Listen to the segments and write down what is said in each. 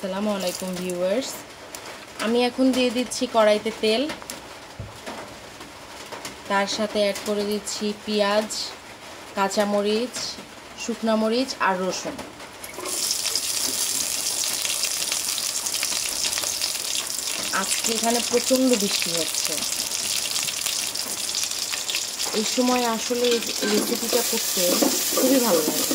আসসালামু আলাইকুম ভিউয়ার্স, আমি এখন দিয়ে দিচ্ছি কড়াইতে তেল, তার সাথে অ্যাড করে দিচ্ছি পেঁয়াজ, কাঁচামরিচ, শুকনো মরিচ আর রসুন। আজকে এখানে প্রচণ্ড বৃষ্টি হচ্ছে, এই সময় আসলে রেসিপিটা করতে খুবই ভালো লাগে।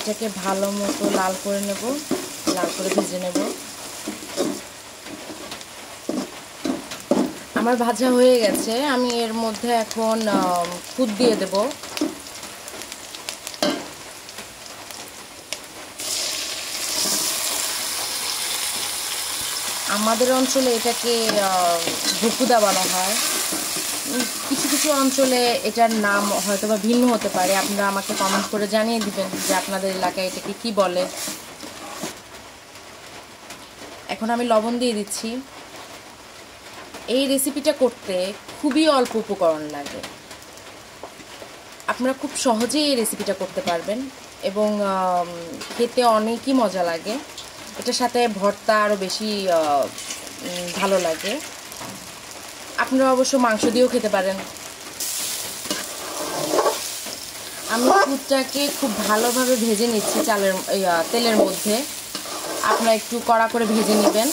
এটাকে ভালো মতো লাল করে নেব, লাল করে ভেজে নেব। আমার ভাজা হয়ে গেছে, আমি এর মধ্যে এখন খুদ দিয়ে দেব। আমাদের অঞ্চলে এটাকে ভুকুদা বলা হয়, কিছু কিছু অঞ্চলে এটার নাম হয়তো বা ভিন্ন হতে পারে। আপনারা আমাকে কমেন্ট করে জানিয়ে দিবেন যে আপনাদের এলাকায় এটাকে কি বলে। এখন আমি লবণ দিয়ে দিচ্ছি। এই রেসিপিটা করতে খুবই অল্প উপকরণ লাগে, আপনারা খুব সহজেই এই রেসিপিটা করতে পারবেন এবং খেতে অনেকই মজা লাগে। এটার সাথে ভর্তা আরও বেশি ভালো লাগে। আপনারা অবশ্য মাংস দিয়েও খেতে পারেন। আমি দুধটাকে খুব ভালোভাবে ভেজে নিচ্ছি তেলের মধ্যে। আপনারা একটু কড়া করে ভেজে নেবেন।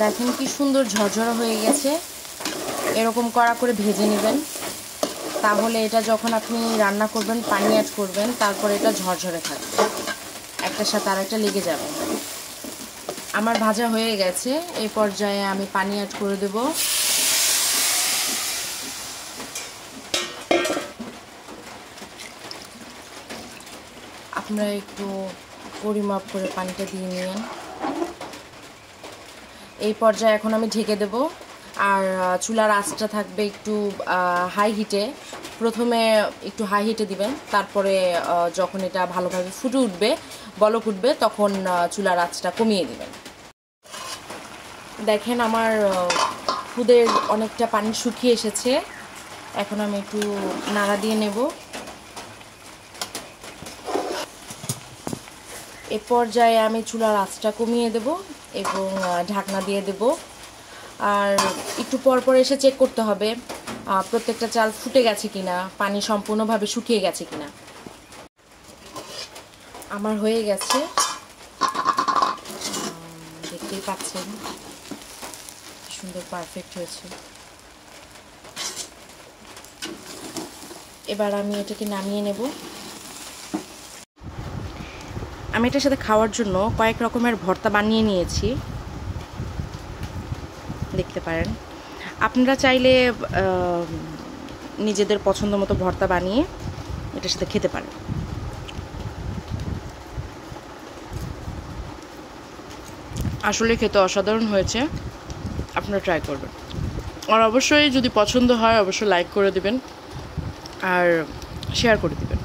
দেখেন কি সুন্দর ঝরঝরা হয়ে গেছে। এরকম কড়া করে ভেজে নেবেন, তাহলে এটা যখন আপনি রান্না করবেন, পানি অ্যাড করবেন, তারপরে এটা ঝরঝরে থাকবে, একটার সাথে আরেকটা লেগে যাবে। আমার ভাজা হয়ে গেছে, এই পর্যায়ে আমি পানি অ্যাড করে দেব। আপনারা একটু পরিমাপ করে পানিটা দিয়ে নিন। এই পর্যায়ে এখন আমি ঢেকে দেব, আর চুলার আঁচটা থাকবে একটু হাই হিটে। প্রথমে একটু হাই হিটে দিবেন, তারপরে যখন এটা ভালোভাবে ফুটে উঠবে, বলক উঠবে, তখন চুলার আঁচটা কমিয়ে দিবেন। দেখেন আমার খুদের অনেকটা পানি শুকিয়ে এসেছে। এখন আমি একটু নাড়া দিয়ে নেব। এ পর্যায়ে আমি চুলার আঁচটা কমিয়ে দেব এবং ঢাকনা দিয়ে দেব। আর একটু পর পর এসে চেক করতে হবে প্রত্যেকটা চাল ফুটে গেছে কিনা, পানি সম্পূর্ণভাবে শুকিয়ে গেছে কিনা। আমার হয়ে গেছে, দেখতেই পাচ্ছেন সুন্দর পারফেক্ট হয়েছে। এবার আমি এটাকে নামিয়ে নেব। আমি এটার সাথে খাওয়ার জন্য কয়েক রকমের ভর্তা বানিয়ে নিয়েছি, দেখতে পারেন। আপনারা চাইলে নিজেদের পছন্দ মতো ভর্তা বানিয়ে এটার সাথে খেতে পারেন। আসলে খেতে অসাধারণ হয়েছে, আপনারা ট্রাই করবেন। আর অবশ্যই যদি পছন্দ হয় অবশ্যই লাইক করে দিবেন আর শেয়ার করে দিবেন।